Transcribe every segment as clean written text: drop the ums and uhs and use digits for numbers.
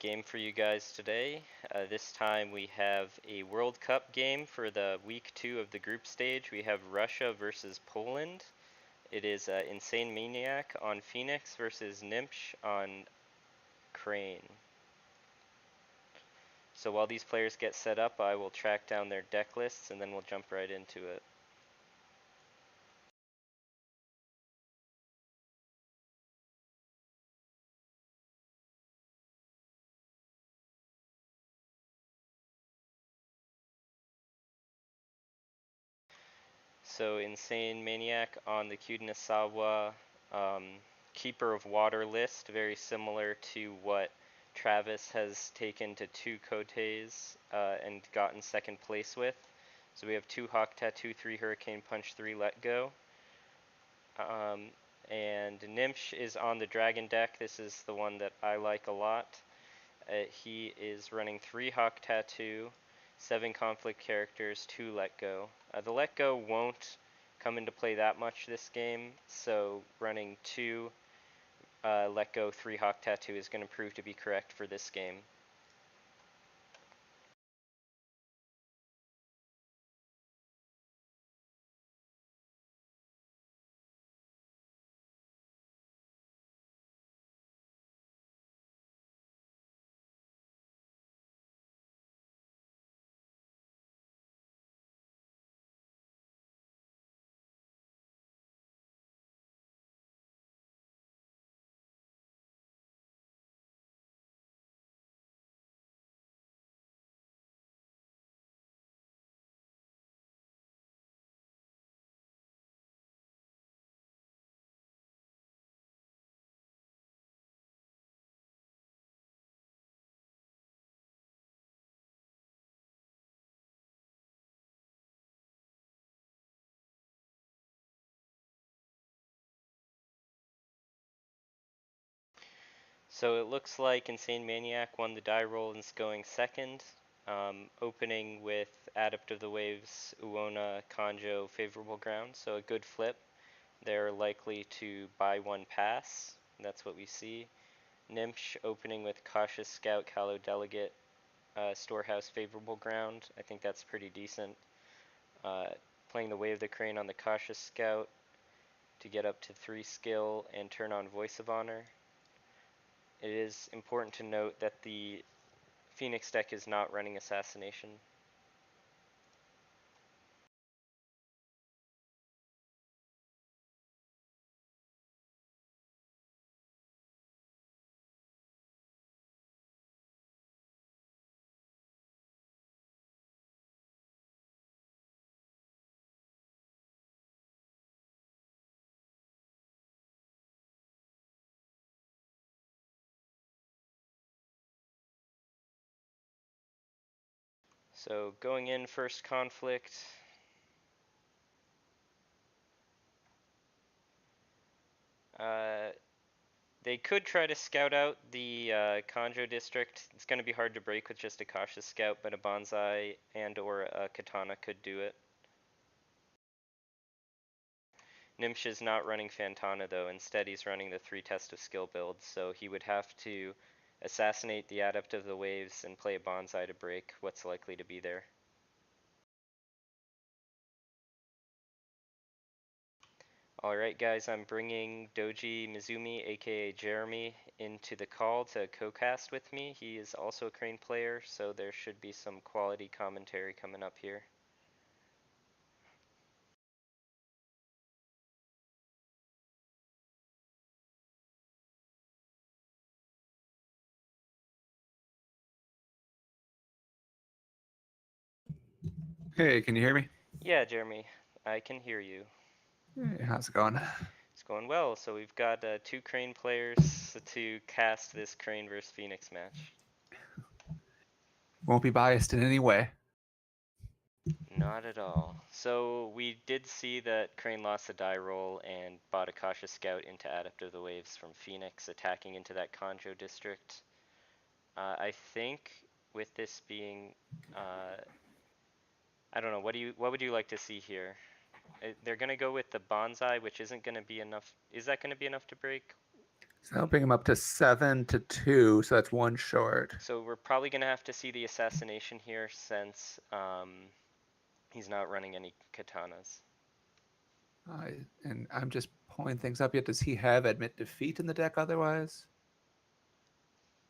game for you guys today. This time we have a World Cup game for the week 2 of the group stage. We have Russia versus Poland. It is InsaneManiac on Phoenix versus Gnimsh on Crane. So while these players get set up, I will track down their deck lists and then we'll jump right into it. So InsaneManiac on the Kudinasawa Keeper of Water list, very similar to what Travis has taken to 2 Kotes and gotten second place with. So we have 2 Hawk Tattoo, 3 Hurricane Punch, 3 Let Go. And Gnimsh is on the Dragon deck. This is the one that I like a lot. He is running 3 Hawk Tattoo, 7 conflict characters, 2 Let Go. The Let Go won't come into play that much this game, so running 2 Let Go, 3 Hawk Tattoo is going to prove to be correct for this game. So it looks like InsaneManiac won the die roll and is going second, opening with Adept of the Waves, Uona, Kanjo, favorable ground, so a good flip. They're likely to buy one pass, that's what we see. Gnimsh opening with Cautious Scout, Callow Delegate, Storehouse, favorable ground. I think that's pretty decent. Playing the Wave the Crane on the Cautious Scout to get up to 3 skill and turn on Voice of Honor. It is important to note that the Phoenix deck is not running Assassination. So going in first conflict. They could try to scout out the Kanjo district. It's going to be hard to break with just a Cautious Scout, but a Bonsai and or a Katana could do it. Gnimsh is not running Fantana though, instead he's running the 3 Test of Skill build, so he would have to assassinate the Adept of the Waves and play a Bonsai to break what's likely to be there. Alright guys, I'm bringing Doji Mizumi, aka Jeremey, into the call to co-cast with me. He is also a Crane player, so there should be some quality commentary coming up here. Hey, can you hear me? Yeah, Jeremy, I can hear you. Hey, how's it going? It's going well. So we've got 2 Crane players to cast this Crane vs. Phoenix match. Won't be biased in any way. Not at all. So we did see that Crane lost a die roll and bought a Cautious Scout into Adept of the Waves from Phoenix, attacking into that Kanjo district. I think with this being, I don't know. What would you like to see here? They're gonna go with the Bonsai, which isn't gonna be enough. Is that gonna be enough to break? So I'll bring him up to 7-2, so that's one short. So we're probably going to have to see the assassination here since he's not running any katanas. And I'm just pulling things up yet. Does he have admit defeat in the deck otherwise?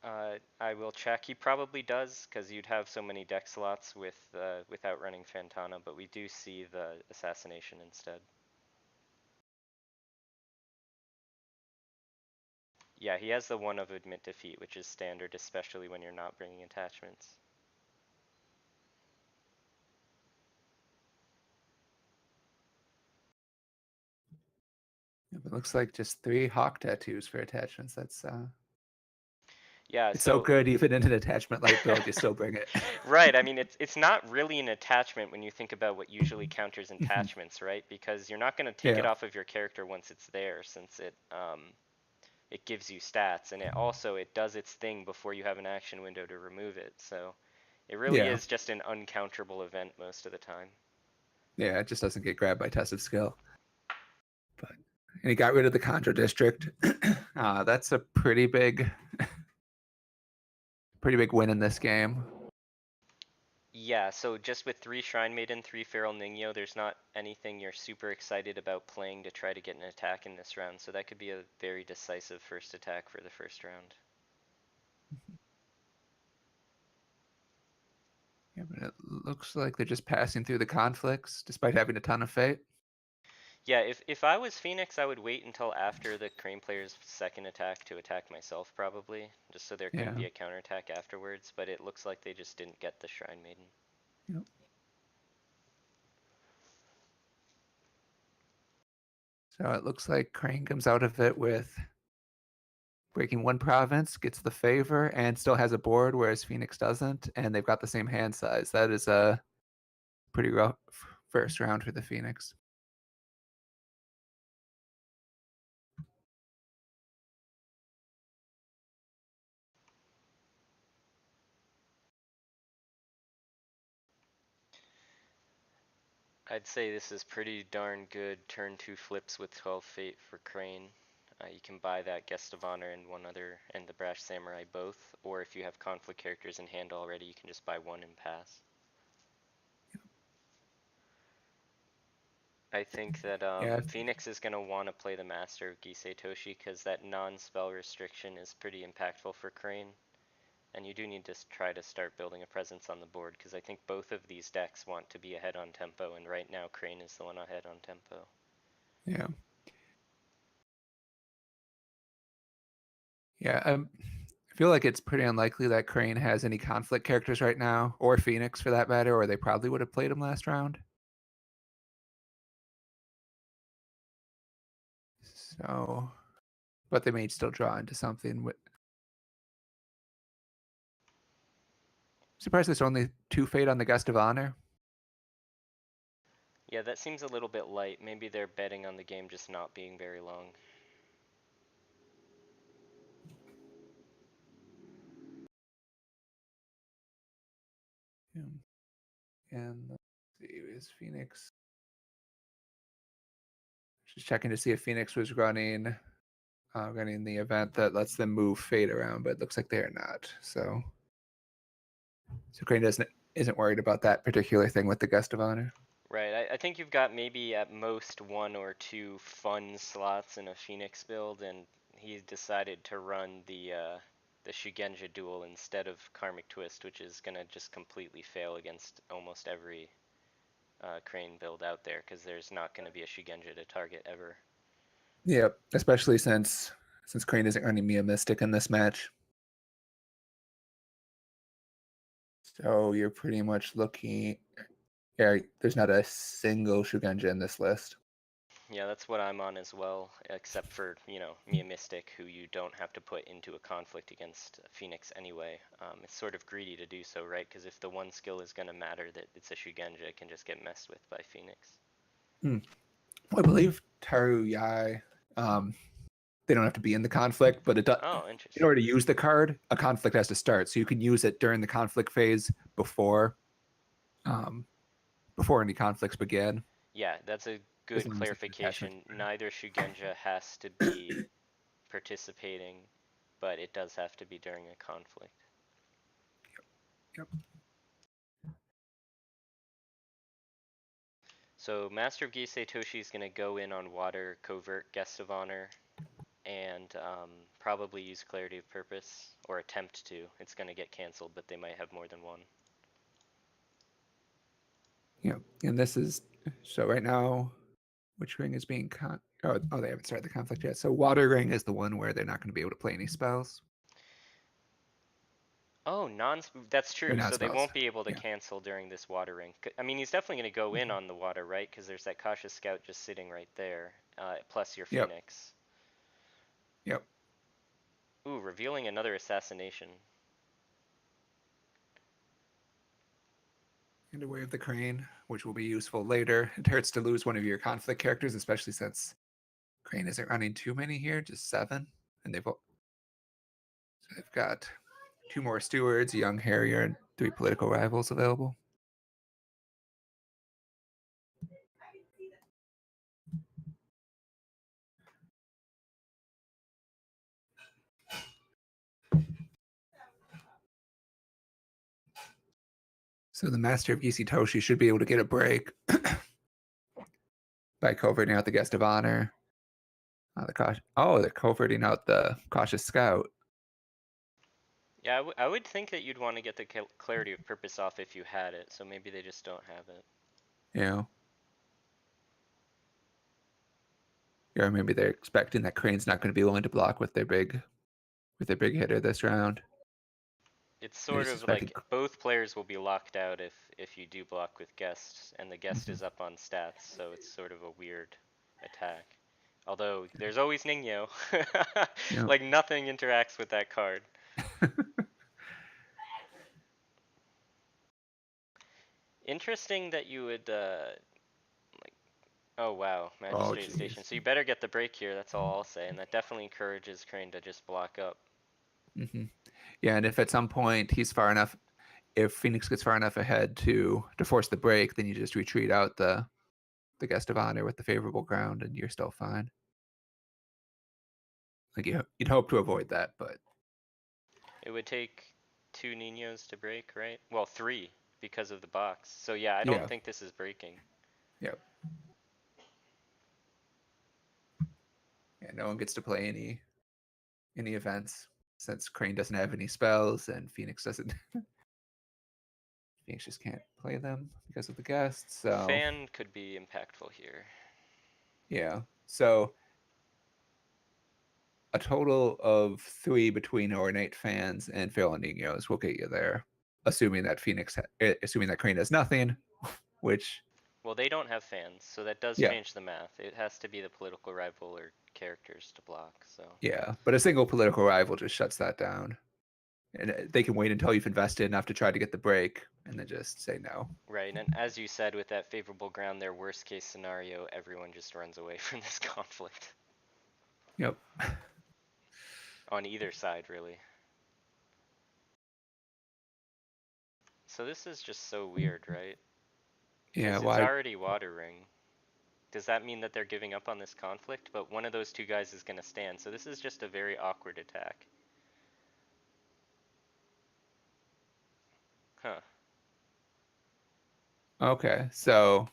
I will check. He probably does, because you'd have so many deck slots with without running Fantana, but we do see the assassination instead. Yeah, he has the one of admit defeat, which is standard, especially when you're not bringing attachments. It looks like just 3 hawk tattoos for attachments. That's Yeah, it's so so good even in an attachment light build, you still bring it. right, I mean it's not really an attachment when you think about what usually counters Mhm. attachments, right? Because you're not going to take it Yeah, off of your character once it's there, since it gives you stats, and it does its thing before you have an action window to remove it. So it really yeah, is just an uncounterable event most of the time. yeah. It just doesn't get grabbed by tested skill. But and he got rid of the Contra district. That's a pretty big win in this game. Yeah, so just with 3 Shrine Maiden, 3 Feral Ningyo, there's not anything you're super excited about playing to try to get an attack in this round, so that could be a very decisive first attack for the first round. Yeah, but it looks like they're just passing through the conflicts despite having a ton of fate. Yeah, if I was Phoenix, I would wait until after the Crane player's second attack to attack myself, probably, just so there couldn't Yeah. be a counterattack afterwards, but it looks like they just didn't get the Shrine Maiden. Yep. So it looks like Crane comes out of it with breaking one province, gets the favor, and still has a board, whereas Phoenix doesn't, and they've got the same hand size. That is a pretty rough first round for the Phoenix. I'd say this is pretty darn good turn 2 flips with 12 Fate for Crane. You can buy that Guest of Honor and one other, and the Brash Samurai both, or if you have conflict characters in hand already, you can just buy one and pass. I think that Yeah, Phoenix is going to want to play the Master of Gisei Toshi, because that non-spell restriction is pretty impactful for Crane. And you do need to try to start building a presence on the board, because I think both of these decks want to be ahead on tempo, and right now Crane is the one ahead on tempo. yeah, yeah. I feel like it's pretty unlikely that Crane has any conflict characters right now, or Phoenix for that matter, or they probably would have played him last round. So, but they may still draw into something. Surprised there's only 2 fate on the Guest of Honor. Yeah, that seems a little bit light. Maybe they're betting on the game just not being very long. Yeah. And let's see, is Phoenix just checking to see if Phoenix was running the event that lets them move fate around, but it looks like they are not. So Crane isn't worried about that particular thing with the Guest of Honor. Right, I think you've got maybe at most 1 or 2 fun slots in a Phoenix build, and he decided to run the Shugenja duel instead of Karmic Twist, which is gonna just completely fail against almost every Crane build out there, because there's not gonna be a Shugenja to target ever. Yeah, especially since Crane isn't running Mia Mystic in this match. So you're pretty much looking. Yeah, there's not a single Shugenja in this list. Yeah, that's what I'm on as well, except for, Mia Mystic, who you don't have to put into a conflict against Phoenix anyway. It's sort of greedy to do so, right? Because if the one skill is going to matter that it's a Shugenja, it can just get messed with by Phoenix. Hmm. I believe Taru Yai, um, they don't have to be in the conflict, but Oh, in interesting. order to use the card, a conflict has to start. So you can use it during the conflict phase um, before any conflicts begin, Yeah, that's a as good long as there's an attachment. clarification. Neither Shugenja has to be participating, but it does have to be during a conflict. Yep. So Master of Gisei Toshi is going to go in on water, covert, guest of honor, and probably use clarity of purpose, or attempt to. It's going to get canceled, but they might have more than one. Yep. And this is so right now, which ring is being oh, they haven't started the conflict yet. So water ring is the one where they're not going to be able to play any spells. Oh, that's Or true. not So they spells. won't be able to Yeah. cancel during this water ring. I mean, he's definitely going to go in on the water, right? Because there's that cautious scout just sitting right there, plus your Yep. phoenix. Yep. Ooh, revealing another assassination. And a way of the crane, which will be useful later. It hurts to lose one of your conflict characters, especially since crane isn't running too many here, just 7, and they've got 2 more stewards, a young harrier, and 3 political rivals available. So the Master of Toshi should be able to get a break by coverting out the guest of honor. They're coverting out the cautious scout. Yeah, I would think that you'd want to get the clarity of purpose off if you had it, so maybe they just don't have it. Yeah. Or maybe they're expecting that Crane's not going to be willing to block with their big hitter this round. It's They're sort just of expecting. like both players will be locked out if you do block with guests, and the guest is up on stats, so it's sort of a weird attack. Although there's always Ningyo. Yeah. Like nothing interacts with that card. Interesting that you would like. Oh wow, Oh, Magistrate Station. jeez. So you better get the break here. That's all I'll say, and that definitely encourages Crane to just block up. Yeah, and if at some point he's far enough, if Phoenix gets far enough ahead to force the break, then you just retreat out the guest of honor with the favorable ground, and you're still fine. Like you'd hope to avoid that, but It would take 2 Ninos to break, right? Well, 3 because of the box. So yeah, I don't yeah, think this is breaking. yeah, yeah. No one gets to play any events since Crane doesn't have any spells and Phoenix doesn't. Phoenix just can't play them because of the guests. So Fan could be impactful here. yeah, so a total of 3 between Ornate Fans and Phil and Ninos will get you there, assuming that assuming that Crane does nothing, which Well, they don't have fans, so that does yeah, change the math. It has to be the political rival or characters to block, so. yeah, but a single political rival just shuts that down, and they can wait until you've invested enough to try to get the break, and then just say no. Right, and as you said, with that favorable ground, their worst case scenario, everyone just runs away from this conflict. Yep. On either side, really. So this is just so weird, right? Yeah. Because it's Why? already water ring. Does that mean that they're giving up on this conflict? But one of those 2 guys is going to stand, so this is just a very awkward attack. Huh. Okay. So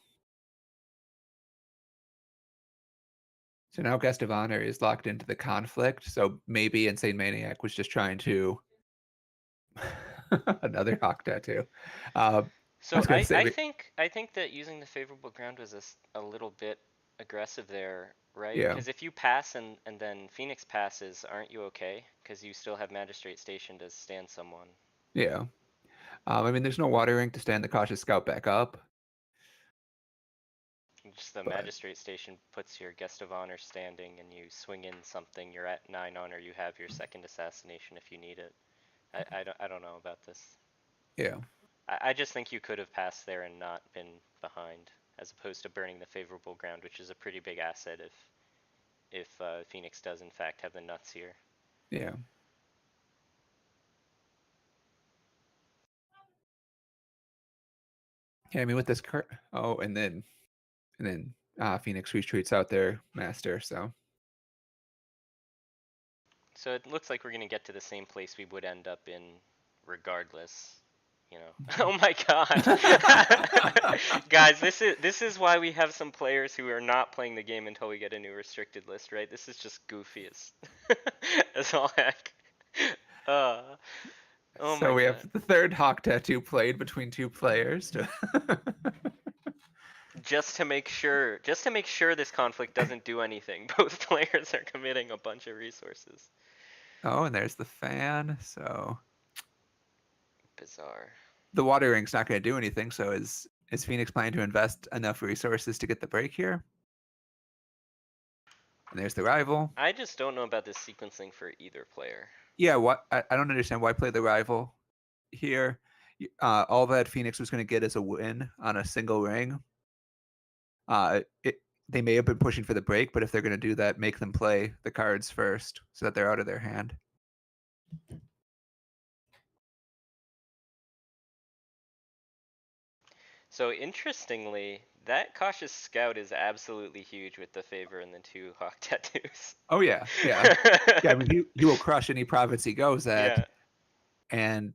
now Guest of Honor is locked into the conflict. So maybe InsaneManiac was just trying to another hawk tattoo. I So was gonna say, I think that using the favorable ground was a little bit aggressive there, right? yeah, Because if you pass and then Phoenix passes, aren't you okay? Because you still have Magistrate Station to stand someone. yeah. I mean, there's no water ring to stand the cautious scout back up, Just the but Magistrate Station puts your Guest of Honor standing, and you swing in something. You're at 9 honor. You have your second assassination if you need it. I don't know about this. yeah, I just think you could have passed there and not been behind, as opposed to burning the favorable ground, which is a pretty big asset if Phoenix does in fact have the nuts here. yeah. Yeah, I mean, with this oh, and then Phoenix retreats out their master. So So it looks like we're gonna get to the same place we would end up in regardless. You know. Oh my god. Guys, this is why we have some players who are not playing the game until we get a new restricted list, right? This is just goofy as all heck. Uh oh So my we god. have the third hawk tattoo played between two players. Just to make sure this conflict doesn't do anything, both players are committing a bunch of resources. Oh, and there's the fan. So Bizarre. the water ring's not going to do anything. So is Phoenix planning to invest enough resources to get the break here? And there's the rival. I just don't know about this sequencing for either player. Yeah, what I don't understand why play the rival here. All that Phoenix was going to get is a win on a single ring. They may have been pushing for the break, but if they're going to do that, make them play the cards first so that they're out of their hand. So interestingly, that cautious scout is absolutely huge with the favor and the two hawk tattoos. Oh yeah, yeah, yeah. I mean, he will crush any province he goes at, Yeah, and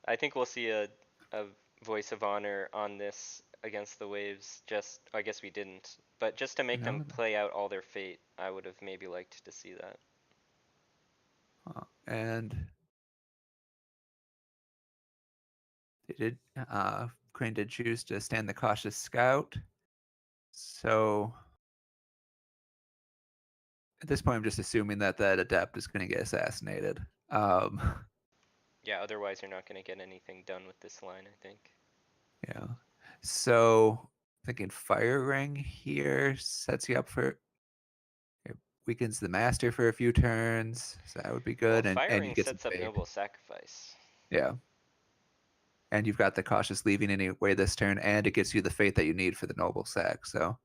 I think we'll see a voice of honor on this against the waves. Just I guess we didn't, but just to you make them know, play out all their fate, I would have maybe liked to see that. and they did. Crane did choose to stand the cautious scout. So at this point, I'm just assuming that that adept is going to get assassinated. Um, Yeah, otherwise you're not going to get anything done with this line, I think. yeah. So thinking fire ring here sets you up for it weakens the master for a few turns, so that would be Well, good, and you firing get some sets up fade. noble sacrifice. Yeah, and you've got the cautious leaving anyway this turn, and it gets you the fate that you need for the noble sack. So,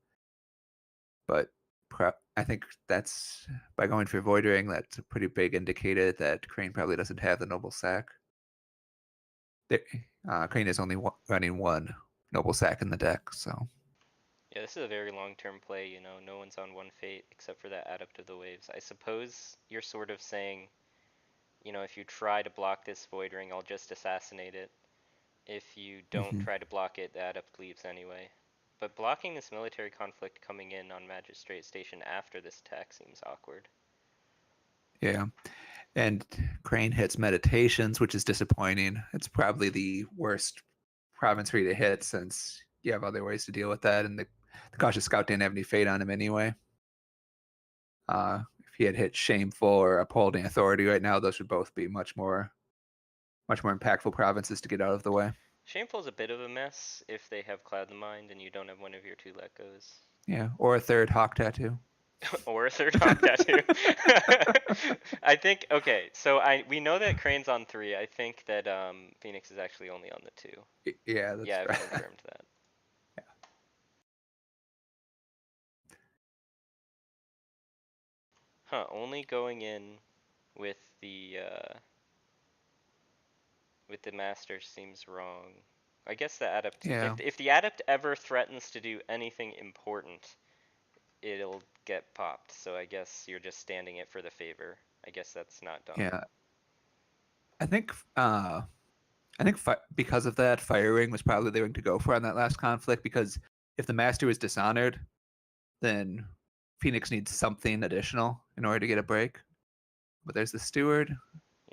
but I think that's by going for void ring, that's a pretty big indicator that Crane probably doesn't have the noble sack. Crane is only running one noble sack in the deck, so Yeah, this is a very long-term play, you know, no one's on one fate except for that adept of the waves. I suppose you're sort of saying, you know, if you try to block this void ring, I'll just assassinate it. If you don't mhm. try to block it, the adept leaves anyway. But blocking this military conflict coming in on Magistrate Station after this attack seems awkward. Yeah. And Crane hits meditations, which is disappointing. It's probably the worst province for you to hit since you have other ways to deal with that. And the cautious scout didn't have any fate on him anyway. If he had hit shameful or upholding authority right now, those would both be much more impactful provinces to get out of the way. Shameful's a bit of a mess if they have Cloud in Mind and you don't have one of your two let goes. Yeah, or a third hawk tattoo. Or a third hawk tattoo. I think okay, so we know that Crane's on 3. I think that Phoenix is actually only on the 2. Yeah, Yeah, that's I've right. confirmed that. Huh, only going in with the master seems wrong. I guess the adept Yeah, if the adept ever threatens to do anything important, it'll get popped. So I guess you're just standing it for the favor. I guess that's not dumb. yeah. I think because of that, Fire Ring was probably the ring to go for on that last conflict because if the master was dishonored, then Phoenix needs something additional in order to get a break. But there's the steward,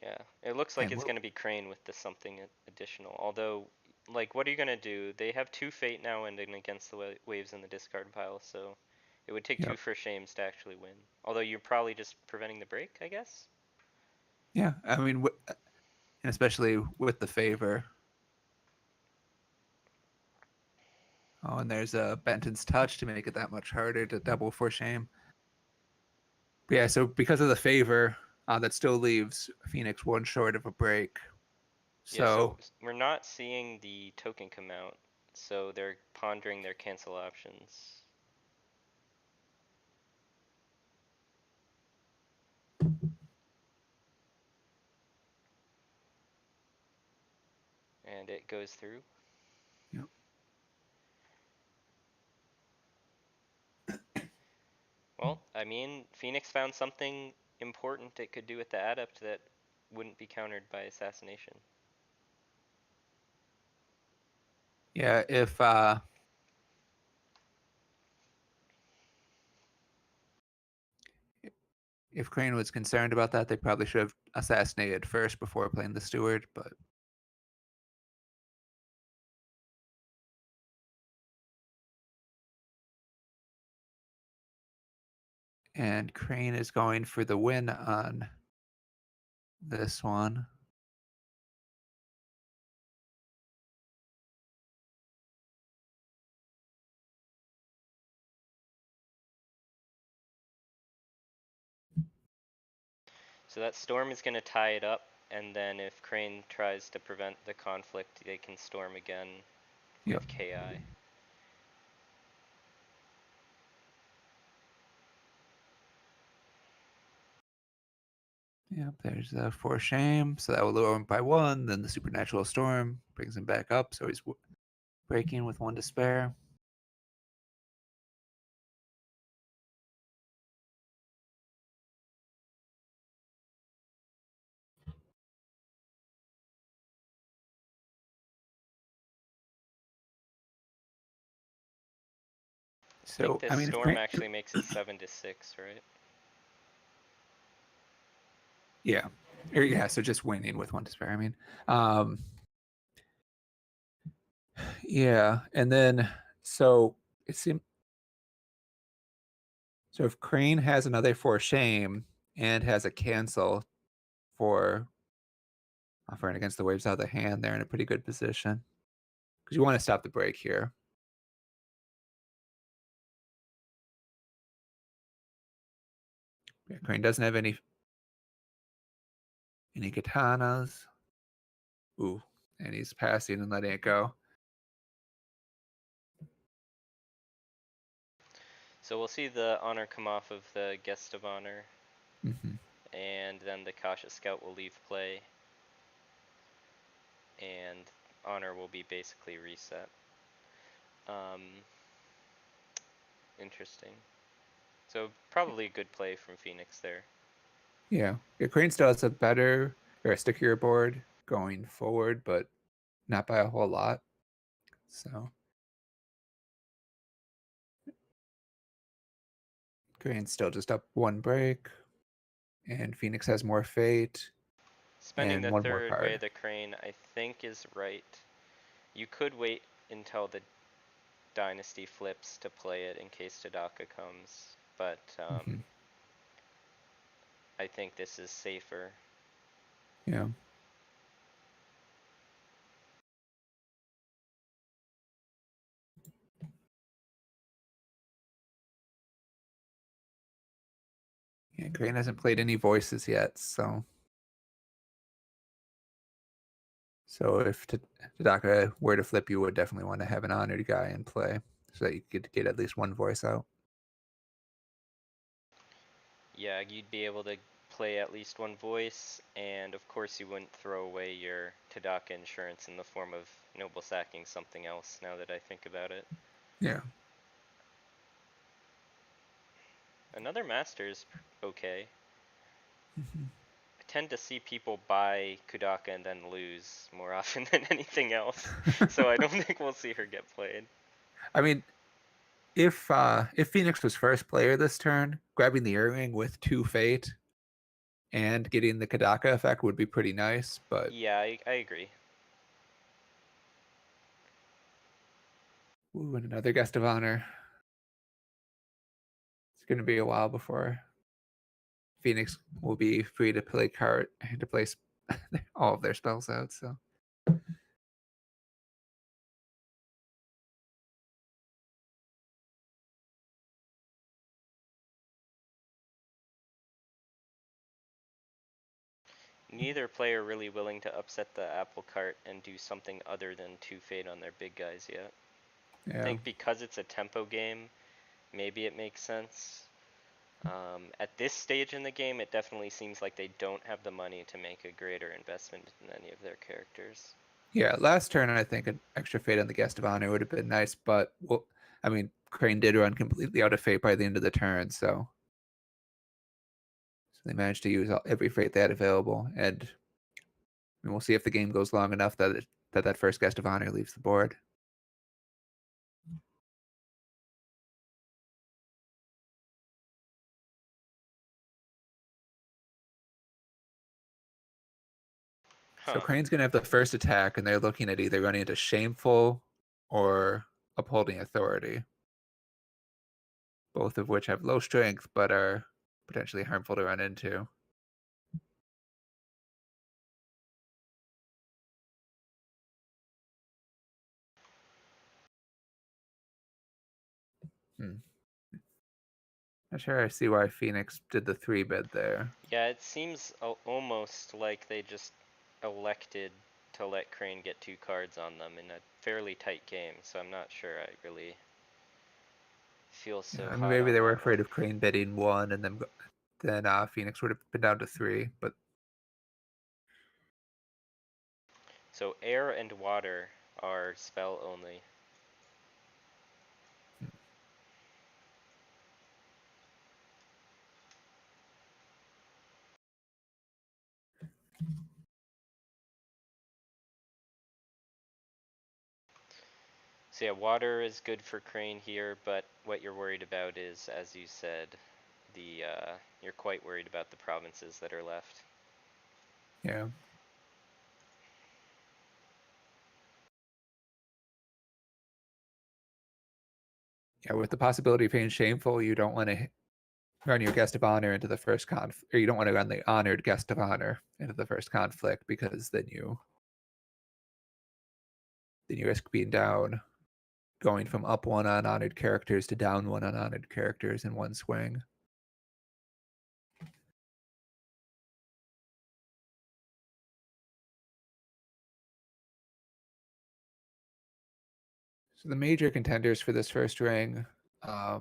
Yeah, it looks like and it's gonna be Crane with the something additional. Although, like, what are you gonna do? They have 2 fate now ending against the waves in the discard pile, so it would take 2 yep, for shames to actually win. Although you're probably just preventing the break, I guess. yeah. I mean, and especially with the favor. Oh, and there's a Benton's touch to make it that much harder to double for shame. But yeah, so because of the favor, that still leaves Phoenix one short of a break. Yeah, so So we're not seeing the token come out, so they're pondering their cancel options. And it goes through. you Well, I mean, Phoenix found something important it could do with the adept that wouldn't be countered by assassination. Yeah, if Crane was concerned about that, they probably should have assassinated first before playing the steward, but and Crane is going for the win on this one. So that storm is going to tie it up, and then if Crane tries to prevent the conflict, they can storm again Yep. with KI. Yep, there's for shame. So that will lower him by one. Then the supernatural storm brings him back up. So he's breaking with one to spare. I think So, this I mean, if storm Crane, actually makes it 7-6, right? yeah, yeah, so just winning with one to spare. I mean, um, yeah, and then so it seems so if Crane has another for shame and has a cancel for offering against the waves out of the hand, they're in a pretty good position because you want to stop the break here. Yeah, Crane doesn't have any katanas. Ooh, and he's passing and letting it go. So we'll see the honor come off of the guest of honor, Mm-hmm. and then the cautious scout will leave play, and honor will be basically reset. Interesting. So probably a good play from Phoenix there. Yeah, Crane still has a better or a stickier board going forward, but not by a whole lot. So Crane's still just up one break, and Phoenix has more fate Spending and the one more third way card. the crane, I think, is right. You could wait until the dynasty flips to play it in case Tadaka comes, but Mm-hmm. I think this is safer. Yeah. Yeah, Crane hasn't played any voices yet, so if Tadaka were to flip, you would definitely want to have an honored guy in play so that you could get at least one voice out. Yeah, you'd be able to play at least one voice, and of course you wouldn't throw away your Tadaka insurance in the form of noble sacking something else, now that I think about it. Yeah. Another master is okay. Mm-hmm. I tend to see people buy Kudaka and then lose more often than anything else, so I don't think we'll see her get played. I mean, if Phoenix was first player this turn, grabbing the earring with two fate and getting the Kadaka effect would be pretty nice, but Yeah, I agree. ooh, and another guest of honor. It's going to be a while before Phoenix will be free to play card to place all of their spells out. So Neither player really willing to upset the apple cart and do something other than 2 fade on their big guys yet. I yeah, think because it's a tempo game, maybe it makes sense. At this stage in the game, it definitely seems like they don't have the money to make a greater investment in any of their characters. yeah. Last turn, I think an extra fate on the guest of honor would have been nice, but well, I mean, Crane did run completely out of fate by the end of the turn, so They managed to use every fate they had available, and we'll see if the game goes long enough that first guest of honor leaves the board. So Huh. Crane's going to have the first attack, and they're looking at either running into Shameful or Upholding Authority, both of which have low strength but are potentially harmful to run into. Hmm. Not sure I see why Phoenix did the 3-bid there. Yeah, it seems almost like they just elected to let Crane get 2 cards on them in a fairly tight game, so I'm not sure I really feel Yeah, so I mean, hot maybe on they were that one. afraid of Crane bidding 1, and then Phoenix would have been down to 3. But So air and water are spell only. So yeah, water is good for Crane here, but what you're worried about is, as you said, you're quite worried about the provinces that are left. yeah, yeah, with the possibility of being Shameful, you don't want to run your guest of honor into the first or you don't want to run the honored guest of honor into the first conflict, because then you risk being down, going from up 1 on honored characters to down 1 on honored characters in one swing. So the major contenders for this first ring, I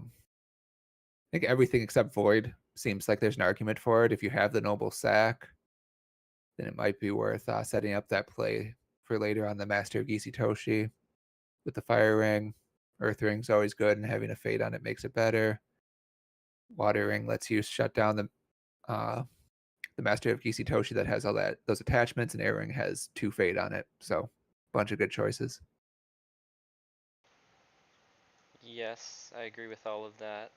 think everything except Void seems like there's an argument for it. If you have the Noble Sack, then it might be worth setting up that play for later on the Master of Toshi with the Fire Ring. Earth Ring's always good, and having a Fate on it makes it better. Water Ring lets you shut down the Master of Toshi that has all those attachments, and Air Ring has 2 Fate on it. So, bunch of good choices. Yes, I agree with all of that.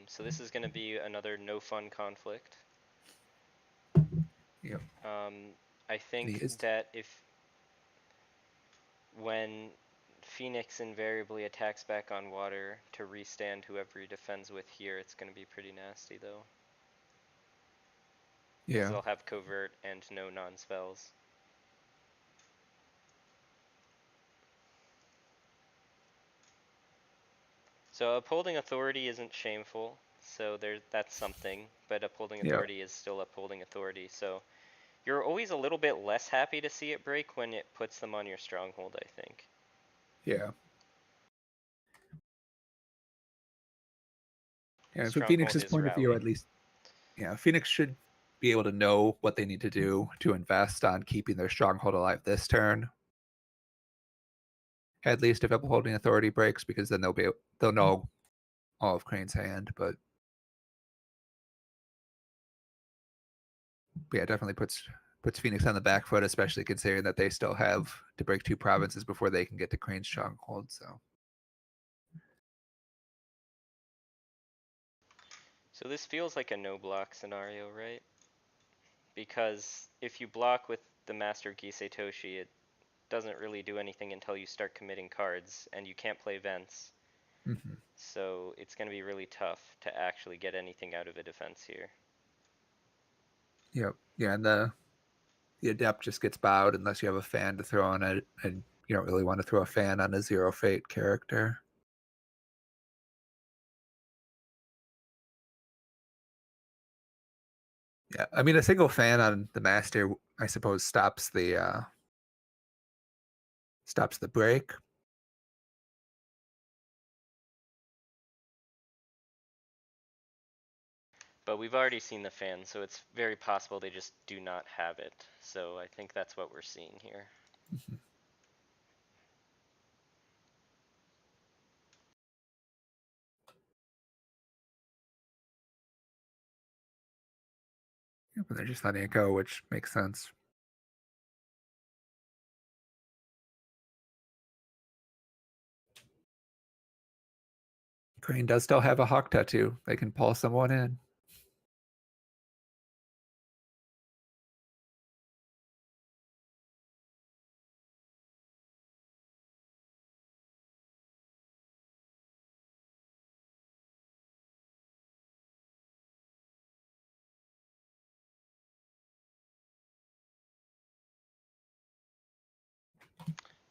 So this is going to be another no fun conflict. Yep. I And he think is. that when Phoenix invariably attacks back on water to restand whoever he defends with here, it's going to be pretty nasty though. Because Yeah. they'll have covert and no non-spells. So upholding authority isn't shameful, so that's something, but upholding Yeah. authority is still upholding authority, so you're always a little bit less happy to see it break when it puts them on your stronghold, I think. Yeah. Yeah. From Stronghold Phoenix's is point of view, rally. at least, yeah, Phoenix should be able to know what they need to do to invest on keeping their stronghold alive this turn. At least if upholding authority breaks, because then they'll know all of Crane's hand. But yeah, definitely puts Phoenix on the back foot, especially considering that they still have to break 2 provinces before they can get to Crane's stronghold. So So this feels like a no block scenario, right? Because if you block with the Master Gisei Toshi, it doesn't really do anything until you start committing cards, and you can't play vents. mhm. So it's going to be really tough to actually get anything out of a defense here. Yep. Yeah, and the adept just gets bowed unless you have a fan to throw on it, and you don't really want to throw a fan on a 0 fate character. Yeah, I mean, a single fan on the master, I suppose, stops the break. But we've already seen the fan, so it's very possible they just do not have it. So I think that's what we're seeing here. Mhm. Yep, and they're just letting it go, which makes sense. Crane does still have a hawk tattoo. They can pull someone in.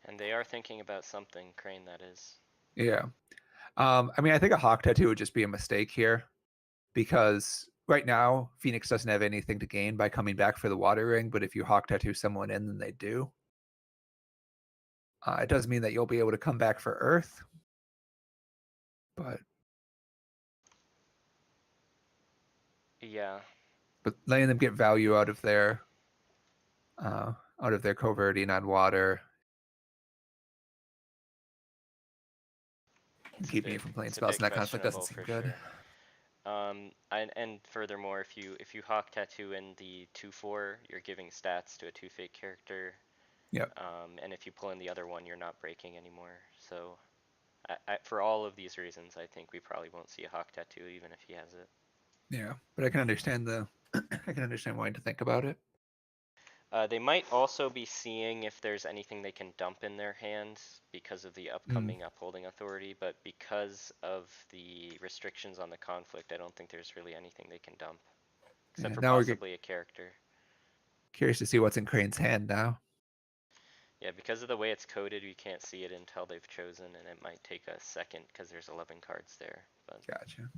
And they are thinking about something, Crane, that is. Yeah. I mean, I think a hawk tattoo would just be a mistake here because right now Phoenix doesn't have anything to gain by coming back for the water ring, but if you hawk tattoo someone in, then they do. It does mean that you'll be able to come back for Earth, but Yeah, letting them get value out of their coverting on water and keeping you from playing it's a spells bit in that conflict doesn't questionable seem for good. sure. And furthermore, if you hawk tattoo in the 2/4, you're giving stats to a 2 fate character. Yep. And if you pull in the other one, you're not breaking anymore. So, for all of these reasons, I think we probably won't see a hawk tattoo even if he has it. Yeah, but I can understand I can understand wanting to think about it. They might also be seeing if there's anything they can dump in their hand because of the Mm. upcoming upholding authority, but because of the restrictions on the conflict, I don't think there's really anything they can dump, except Yeah, for now we're possibly a character. curious to see what's in Crane's hand now. Yeah, because of the way it's coded, we can't see it until they've chosen, and it might take a second because there's 11 cards there. But Gotcha.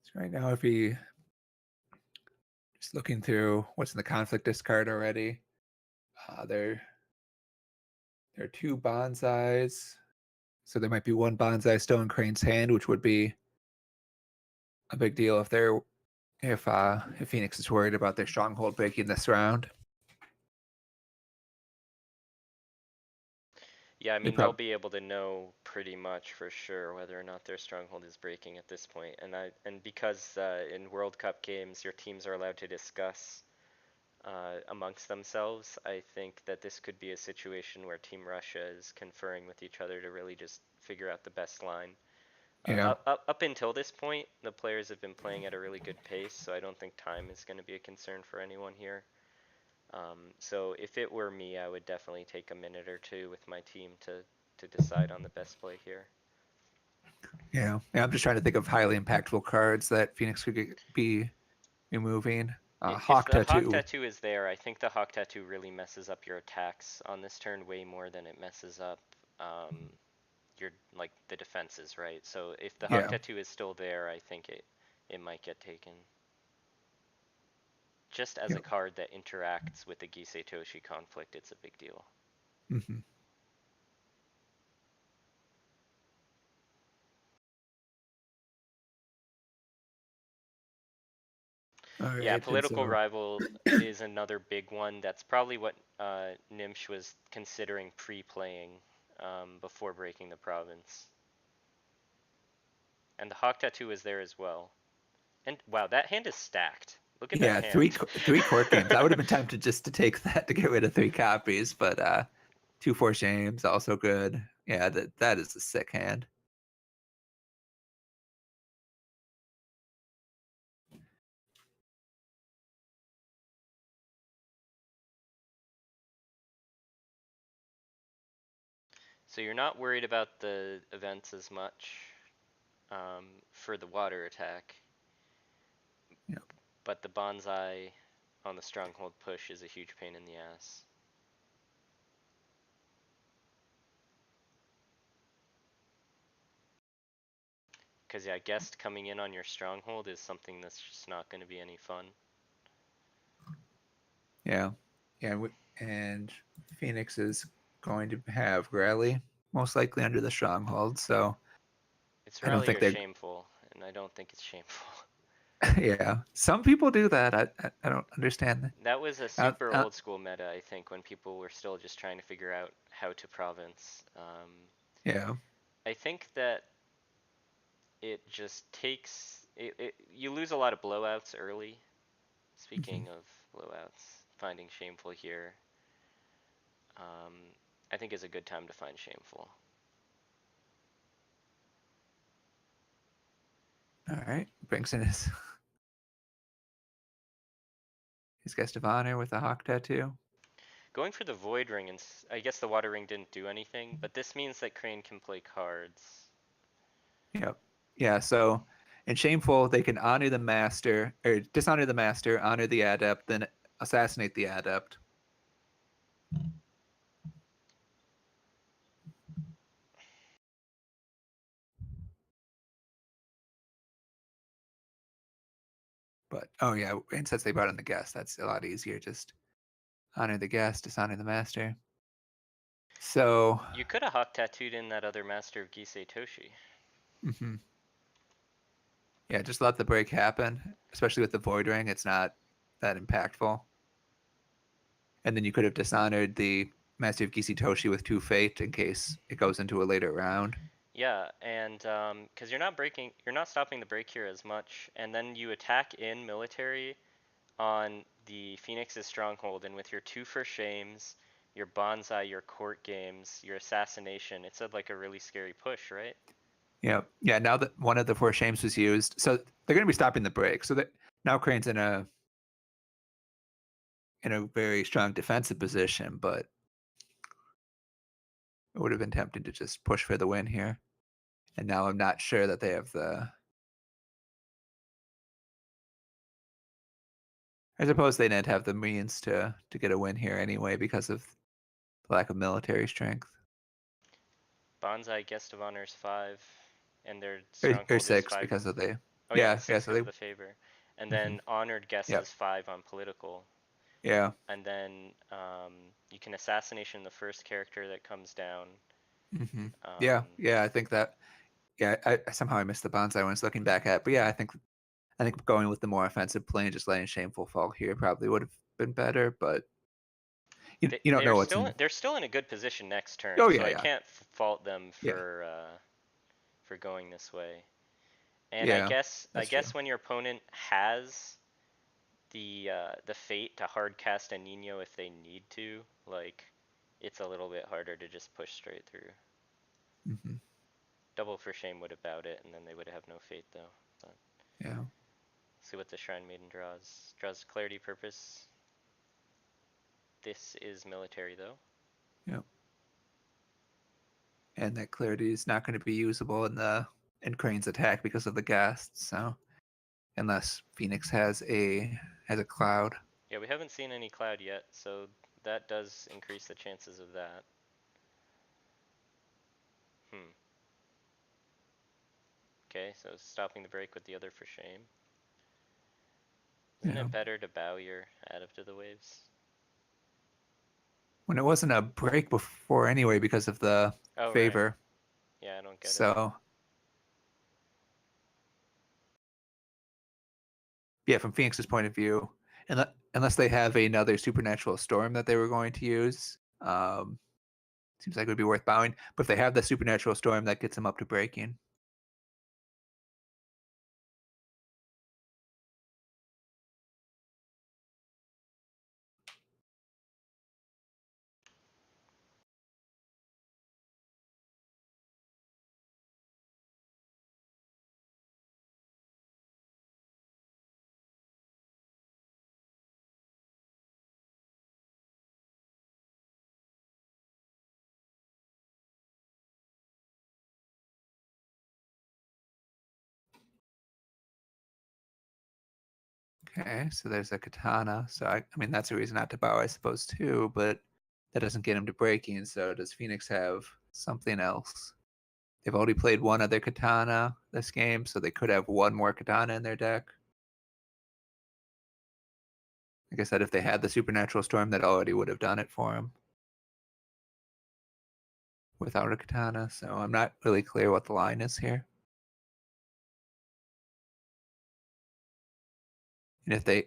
So right now, if he just looking through what's in the conflict discard already, there are two bonsais. So there might be one bonsai still in Crane's hand, which would be a big deal if Phoenix is worried about their stronghold breaking this round. yeah, I They mean they'll probably be able to know pretty much for sure whether or not their stronghold is breaking at this point. And because in World Cup games your teams are allowed to discuss amongst themselves, I think that this could be a situation where Team Russia is conferring with each other to really just figure out the best line. yeah Up until this point, the players have been playing at a really good pace, so I don't think time is going to be a concern for anyone here. So if it were me, I would definitely take a minute or two with my team to decide on the best play here. yeah. I'm just trying to think of highly impactful cards that Phoenix could be removing. If Hawk the Hawk Tattoo. Tattoo is there, I think the Hawk Tattoo really messes up your attacks on this turn way more than it messes up your like the defenses, right? So if the Hawk Yeah. Tattoo is still there, I think it might get taken. Just as a Yep. card that interacts with the Gisei Toshi conflict, it's a big deal. Mm-hmm. All Yeah, right, and political so rival is another big one. That's probably what Gnimsh was considering pre-playing before breaking the province. And the Hawk Tattoo is there as well. And wow, that hand is stacked. Look at that yeah, hand. three court games. I would have been tempted just to take that to get rid of 3 copies, but 2 4 shames also good. Yeah, that is a sick hand. So you're not worried about the events as much for the water attack, Yep. but the bonsai on the stronghold push is a huge pain in the ass. Because yeah, guest coming in on your stronghold is something that's just not going to be any fun. Yeah, yeah, and Phoenix is going to have Rally most likely under the stronghold, so It's I don't rally think or they. shameful, and I don't think it's shameful. Yeah, some people do that. I don't understand That was a that. super old school meta, I think, when people were still just trying to figure out how to province. Yeah. I think that it just takes you lose a lot of blowouts early. Hmm. Speaking of blowouts, finding shameful here, um, I think is a good time to find shameful. All right, brings in his guest of honor with a hawk tattoo. Going for the void ring, and I guess the water ring didn't do anything, but this means that Crane can play cards. Yep. Yeah. So in Shameful, they can honor the master or dishonor the master, honor the adept, then assassinate the adept. But oh yeah, and since they brought in the guest, that's a lot easier. Just honor the guest, dishonor the master. So, You could have hawk tattooed in that other master of Gisei Toshi. mhm. Yeah, just let the break happen, especially with the void ring. It's not that impactful. And then you could have dishonored the master of Toshi with two fate in case it goes into a later round. Yeah, and because you're not stopping the break here as much, and then you attack in military on the Phoenix's stronghold, and with your two for shames, your bonsai, your court games, your assassination, it's like a really scary push, right? Yeah, yeah. Now that one of the four shames was used, so they're going to be stopping the break. So that now Crane's in a very strong defensive position, but it would have been tempting to just push for the win here. And now I'm not sure that they have the. I suppose they didn't have the means to get a win here anyway because of the lack of military strength. Bonsai guest of honors 5, and their Or stronghold is six 5. because of the. Oh yeah, Yeah, yeah. 6 So because they. of the favor, and Hmm. then honored guest Yep. is 5 on political, Yeah. and then you can assassination the first character that comes down. Hmm. Yeah. Um, Yeah. I think that. Yeah. Somehow I missed the bonsai when I was looking back at. But yeah, I think going with the more offensive play and just letting Shameful fall here probably would have been better. But you don't know what's in. they're still in a good position next turn, Oh so yeah, I yeah, can't fault them yeah, for going this way. And yeah. I That's true. guess when your opponent has the fate to hard cast a Nino if they need to, like it's a little bit harder to just push straight through. Hmm. Double for shame would have bowed it, and then they would have no fate though. But Yeah, see what the Shrine Maiden draws. Draws clarity purpose. This is military though. yeah. And that clarity is not going to be usable in Crane's attack because of the ghasts. So unless Phoenix has a cloud. Yeah, we haven't seen any cloud yet, so that does increase the chances of that. Hmm. Okay, so stopping the break with the other for shame. Isn't Yeah. it better to bow your adept to the waves? When it wasn't a break before anyway because of the Oh, right. favor. Yeah, I don't get it. So yeah, from Phoenix's point of view, unless they have another supernatural storm that they were going to use, seems like it would be worth bowing. But if they have the supernatural storm, that gets them up to breaking. Okay, so there's a katana. So I mean that's a reason not to bow, I suppose too. But that doesn't get him to breaking. So does Phoenix have something else? They've already played one other katana this game, so they could have one more katana in their deck. Like I said, if they had the Supernatural Storm, that already would have done it for them without a katana. So I'm not really clear what the line is here. And if they,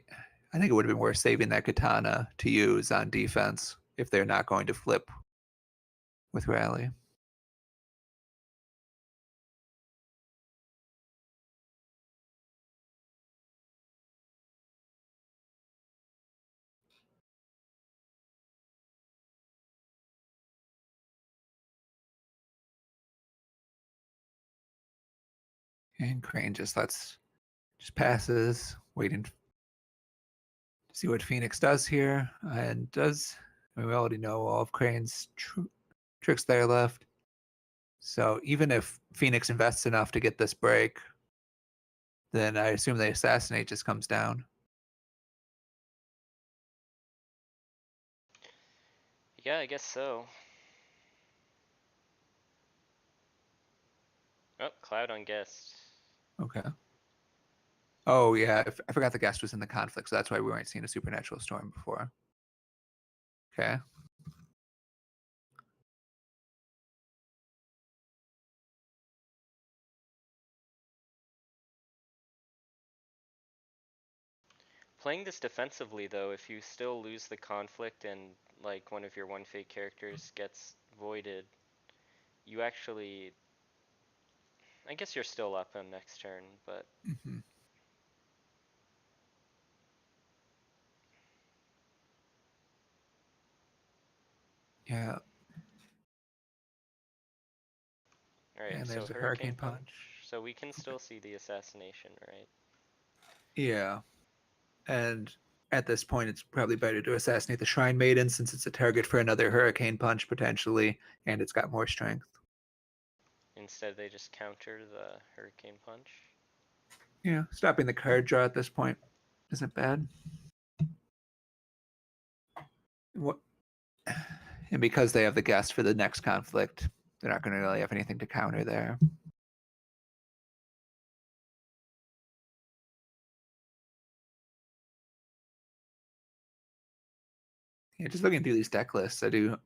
I think it would have been worth saving that katana to use on defense if they're not going to flip with rally. And Crane just passes, waiting to see what Phoenix does here. And does, I mean, we already know all of Crane's tricks there left. So even if Phoenix invests enough to get this break, then I assume the Assassinate just comes down. Yeah, I guess so. Oh, Cloud on guest. Okay. Oh yeah, I forgot the guest was in the conflict, so that's why we weren't seeing a Supernatural Storm before. Okay. Playing this defensively though, if you still lose the conflict and like one of your one fate characters gets voided, you actually, I guess you're still up on next turn, but Mm-hmm. Yeah. alright, And so there's a Hurricane Hurricane Punch. Punch. So we can Okay. still see the assassination, right? Yeah. And at this point, it's probably better to assassinate the Shrine Maiden since it's a target for another Hurricane Punch potentially, and it's got more strength. Instead they just counter the Hurricane Punch. Yeah, stopping the card draw at this point isn't bad. What? And because they have the guest for the next conflict, they're not going to really have anything to counter there. Yeah, just looking through these deck lists, I do.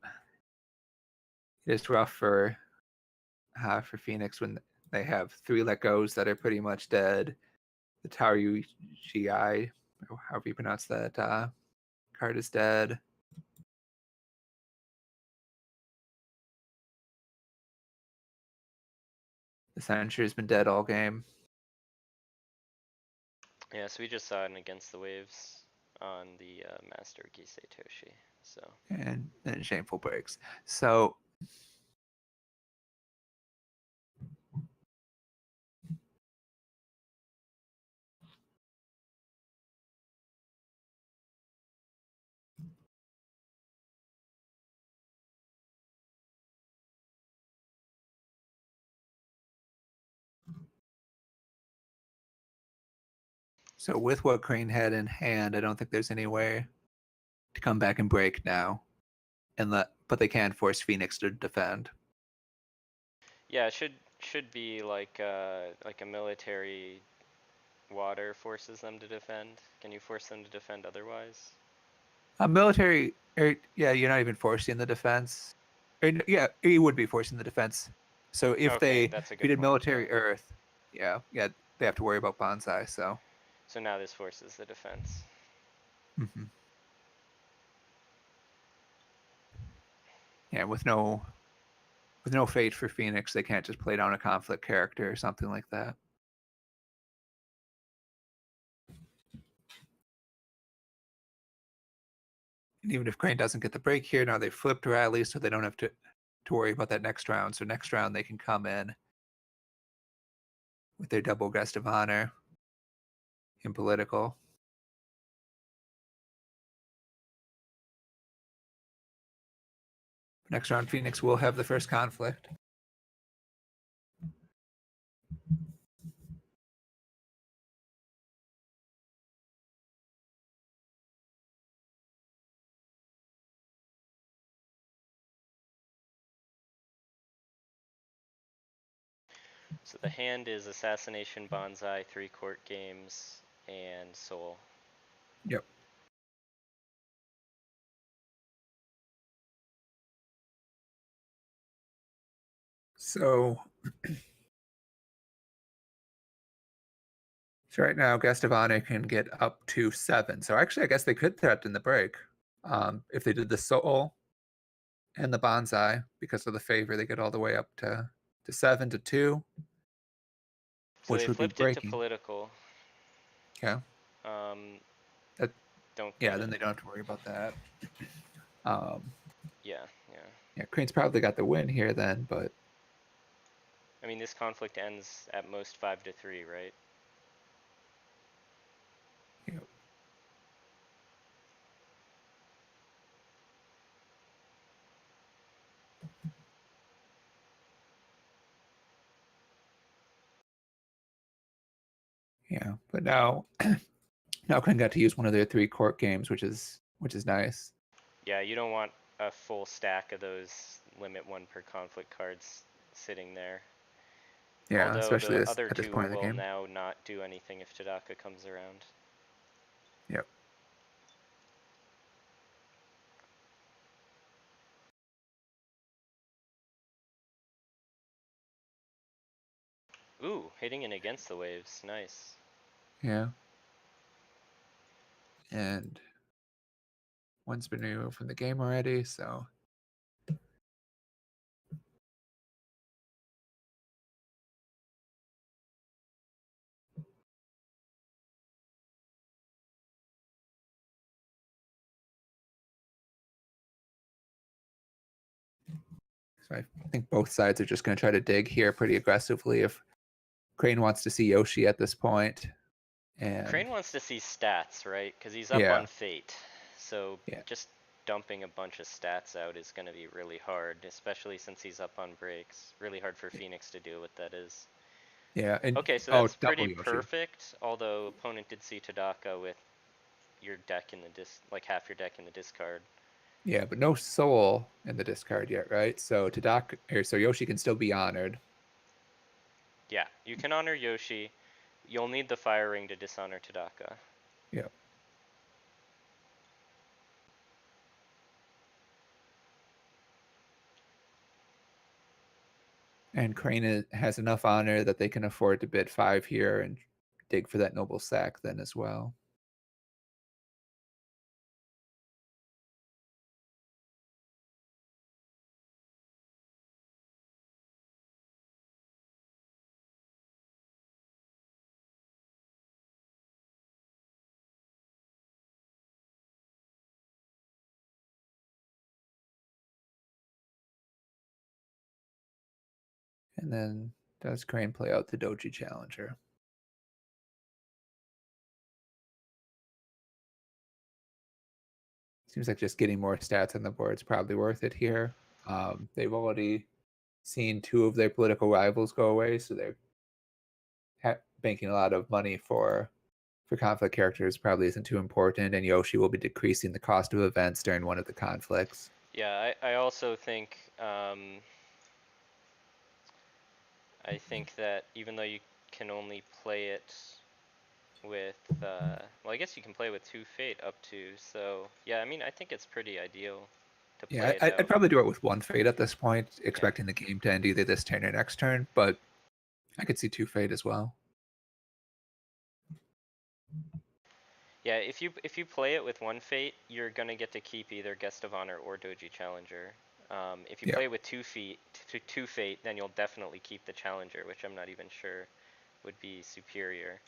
It's rough for Phoenix when they have 3 let goes that are pretty much dead. The Taru GI, however you pronounce that card, is dead. The Censure's been dead all game. Yeah, so we just saw it Against the Waves on the Master Gisei Toshi, so. And then Shameful breaks. So So with what Crane had in hand, I don't think there's any way to come back and break now, but they can force Phoenix to defend. Yeah, it should be like a military water forces them to defend. Can you force them to defend otherwise? Military, yeah, you're not even forcing the defense. Yeah, you would be forcing the defense. So Okay, that's a if you good did point. Yeah. military Earth, yeah, they have to worry about bonsai. So, So now this forces the defense. mhm. Yeah, with no fate for Phoenix, they can't just play down a conflict character or something like that. And even if Crane doesn't get the break here, now they flipped Riley, so they don't have to worry about that next round. So next round they can come in with their double guest of honor in political. Next round, Phoenix will have the first conflict. So the hand is Assassination, Bonsai, 3 court games, and Soul. Yep. So, so right now, Guest of Honor can get up to 7. So actually, I guess they could threaten the break. If they did the Soul and the Bonsai, because of the favor, they get all the way up to 7 to 2, So which they would be flipped it to breaking. political. Yeah. Um, That, don't yeah, get then it. they don't have to worry about that. Um, Yeah, yeah. yeah, Crane's probably got the win here then, but I mean, this conflict ends at most 5 to 3, right? you know, yeah. But now Crane got to use one of their 3 court games, which is nice. Yeah, you don't want a full stack of those limit 1 per conflict cards sitting there. Yeah, Although especially the this other at this 2 point in the will game. now not do anything if Tadaka comes around. Yep. Ooh, hitting it against the waves. Nice. Yeah. And one's been removed from the game already, so I think both sides are just going to try to dig here pretty aggressively if Crane wants to see Yoshi at this point. And Crane wants to see stats, right? Because he's up on yeah, Fate. So yeah, just dumping a bunch of stats out is going to be really hard, especially since he's up on breaks. Really hard for Phoenix to deal with, that is. yeah. And Okay, so oh, that's pretty double Yoshi. perfect, although opponent did see Tadaka with your deck in the like half your deck in the discard. Yeah, but no soul in the discard yet, right? So so Yoshi can still be honored. Yeah, you can honor Yoshi. You'll need the Fire Ring to dishonor Tadaka. Yeah. And Crane has enough honor that they can afford to bid 5 here and dig for that noble sack then as well. And then does Crane play out the Doji Challenger? Seems like just getting more stats on the board is probably worth it here. They've already seen 2 of their political rivals go away, so they're banking a lot of money for conflict characters. Probably isn't too important, and Yoshi will be decreasing the cost of events during one of the conflicts. Yeah, I also think I think that even though you can only play it with well, I guess you can play with 2 Fate up to. So yeah, I mean, I think it's pretty ideal to Yeah, play it I'd out. probably do it with 1 Fate at this point, Yeah. expecting the game to end either this turn or next turn. But I could see 2 Fate as well. Yeah, if you play it with 1 Fate, you're gonna get to keep either Guest of Honor or Doji Challenger. If you Yeah. play with 2 Fate, then you'll definitely keep the Challenger, which I'm not even sure would be superior.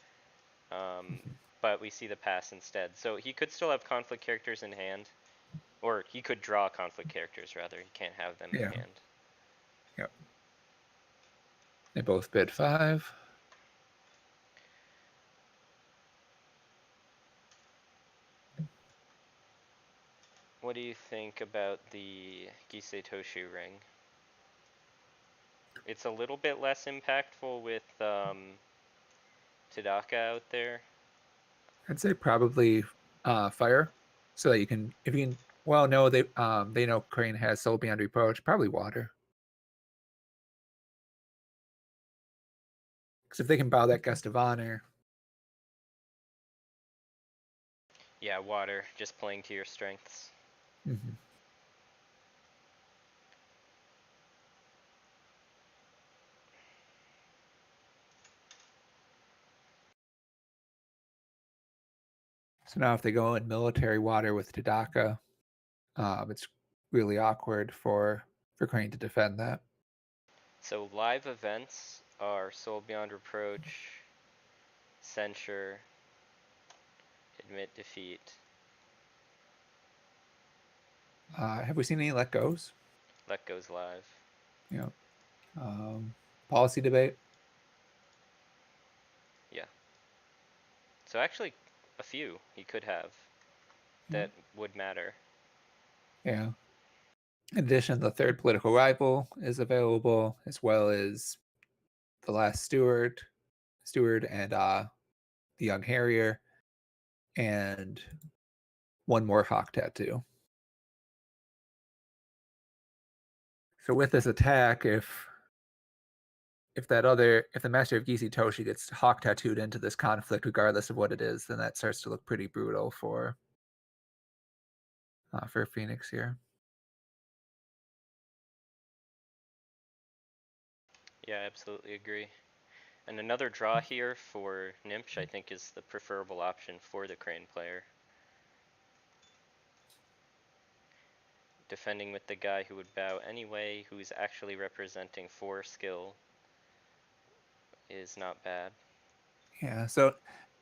Um, Mhm. but we see the pass instead. So he could still have conflict characters in hand, or he could draw conflict characters rather. He can't have them in Yeah. hand. Yeah. They both bid 5. What do you think about the Gisei Toshu ring? It's a little bit less impactful with Tadaka out there. I'd say probably fire, so that you can if you can. Well, no, they know Crane has Soul Beyond Reproach. Probably water. Because if they can bow that guest of honor, Yeah, water, just playing to your strengths. mm-hmm. So now if they go in military water with Tadaka, it's really awkward for Crane to defend that. So live events are Soul Beyond Reproach, Censure, Admit Defeat. Have we seen any let goes? Let Goes live. You know, policy debate. Yeah. So actually, a few he could have that would matter. Yeah. In addition, the third political rival is available, as well as the last steward, and the young harrier, and one more hawk tattoo. So with this attack, if the master of Gisi Toshi gets hawk tattooed into this conflict, regardless of what it is, then that starts to look pretty brutal for Phoenix here. Yeah, I absolutely agree. And another draw here for Gnimsh, I think, is the preferable option for the Crane player. Defending with the guy who would bow anyway, who's actually representing 4 skill, is not bad. Yeah, so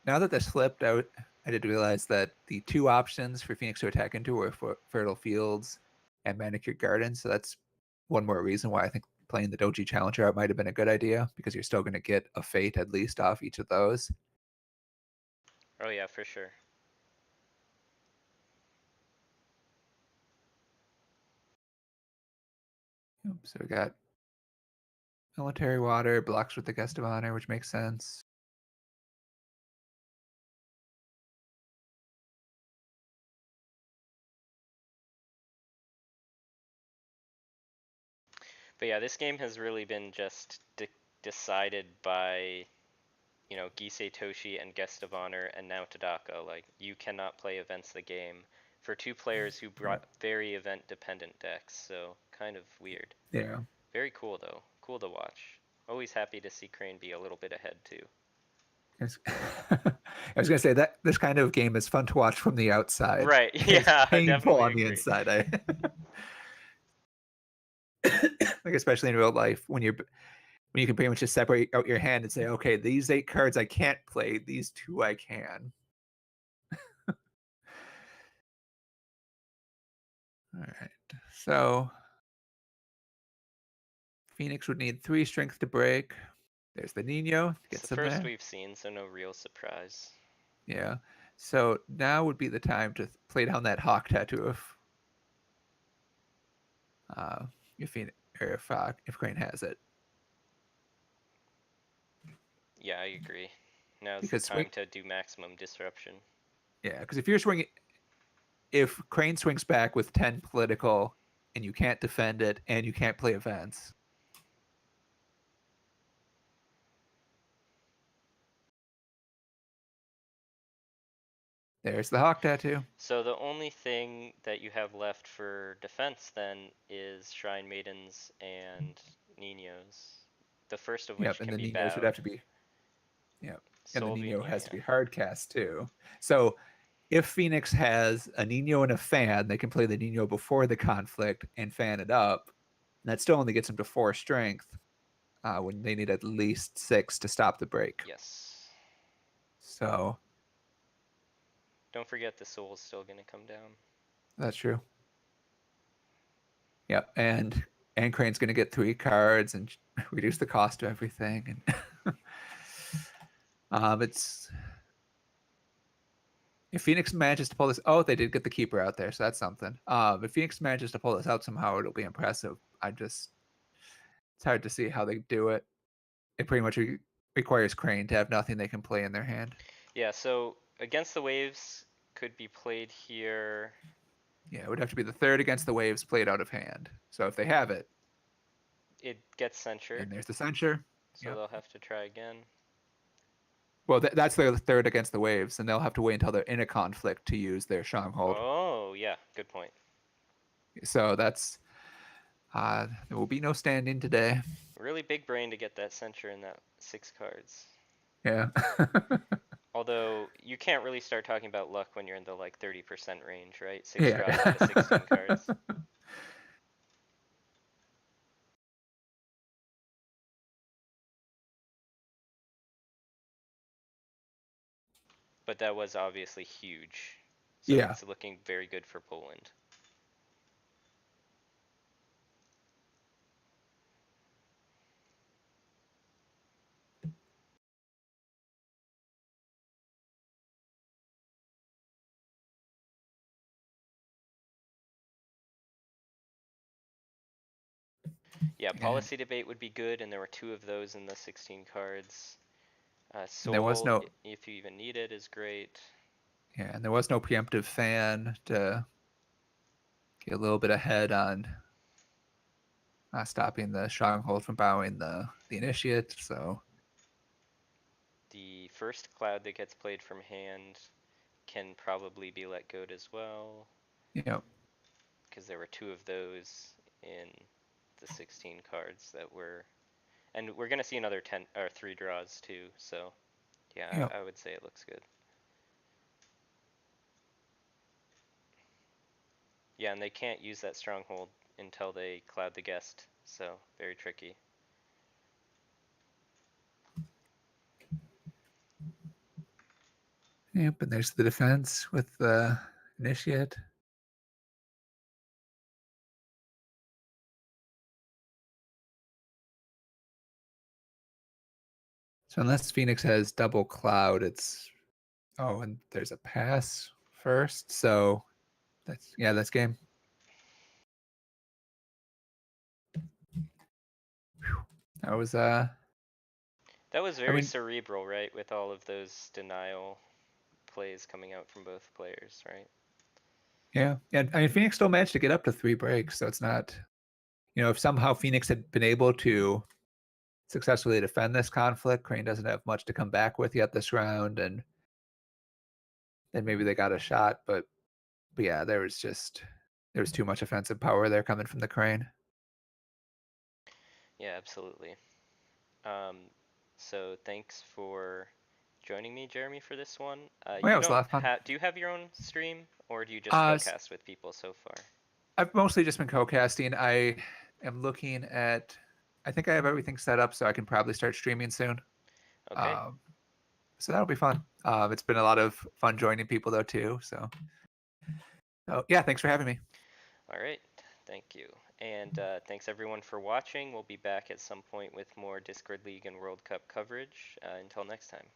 now that this flipped out, I did realize that the two options for Phoenix to attack into were Fertile Fields and Manicured Gardens. So that's one more reason why I think playing the Doji Challenger out might have been a good idea, because you're still going to get a fate at least off each of those. Oh yeah, for sure. So we got Military Water, blocks with the Guest of Honor, which makes sense. But yeah, this game has really been just decided by, you know, Gisei Toshi and Guest of Honor and now Tadaka. Like, you cannot play events the game for 2 players who brought very event dependent decks, so kind of weird. Yeah. Very cool though. Cool to watch. Always happy to see Crane be a little bit ahead too. I was going to say that this kind of game is fun to watch from the outside. Right, It's yeah, painful definitely on the agree. inside. Like, especially in real life, when you can pretty much just separate out your hand and say, okay, these 8 cards I can't play, these 2 I can. All right. So Phoenix would need 3 strength to break. There's the Nino. It's the Gets them first there. we've seen, so no real surprise. Yeah. So now would be the time to play down that hawk tattoo if Phoenix, or if Crane has it. Yeah, I agree. Now's the Because time to do maximum disruption. yeah, because if Crane swings back with 10 political and you can't defend it and you can't play events, there's the hawk tattoo. So the only thing that you have left for defense then is Shrine Maidens and Ninos. The first of which Yep, and can the be Ninos would bowed. have to be, yep, and the Soul Nino has to yeah. be hard cast too. So if Phoenix has a Nino and a fan, they can play the Nino before the conflict and fan it up. And that still only gets them to 4 strength when they need at least 6 to stop the break. Yes. So Don't forget the soul's still gonna come down. that's true. Yep, and Crane's going to get 3 cards and reduce the cost of everything. And it's if Phoenix manages to pull this, oh, they did get the keeper out there, so that's something. If Phoenix manages to pull this out somehow, it'll be impressive. It's hard to see how they do it. It pretty much requires Crane to have nothing they can play in their hand. Yeah, so Against the Waves could be played here. Yeah, it would have to be the third Against the Waves played out of hand. So if they have it, It gets censured, and there's the censure. so Yep. they'll have to try again. Well, that's their third against the waves, and they'll have to wait until they're in a conflict to use their stronghold. Oh, yeah, good point. So that's there will be no stand-in today. Really big brain to get that censure in that 6 cards. Yeah. Although you can't really start talking about luck when you're in the like 30% range, right? Six Yeah. draws out of 16 cards. But that was obviously huge. So Yeah. it's looking very good for Poland. Yeah, And, policy debate would be good, and there were 2 of those in the 16 cards. and there was Soul, no if you even need it, is great. yeah, and there was no preemptive fan to get a little bit ahead on stopping the stronghold from bowing the initiate. So The first cloud that gets played from hand can probably be let go as well, you know, because there were 2 of those in the 16 cards that were, and we're gonna see another 10 or 3 draws too. So you yeah, know, I would say it looks good. Yeah, and they can't use that stronghold until they cloud the guest, so very tricky. yep. And there's the defense with the initiate. So unless Phoenix has double cloud, it's and there's a pass first. So that's game. Whew. That was That was I very mean, cerebral, right? With all of those denial plays coming out from both players, right? yeah. And I mean Phoenix still managed to get up to 3 breaks, so it's not if somehow Phoenix had been able to successfully defend this conflict, Crane doesn't have much to come back with yet this round, and then maybe they got a shot, but yeah, there was too much offensive power there coming from the Crane. Yeah, absolutely. Um, so thanks for joining me, Jeremy, for this one. Oh yeah, it You was a don't lot of fun. have, do you have your own stream, or do you just Uh, co-cast with people so far? I've mostly just been co-casting. I am looking at. I think I have everything set up, so I can probably start streaming soon. Okay. Um, so that'll be fun. It's been a lot of fun joining people though too. So yeah, thanks for having me. All right. Thank you. And thanks everyone for watching. We'll be back at some point with more Discord League and World Cup coverage. Until next time.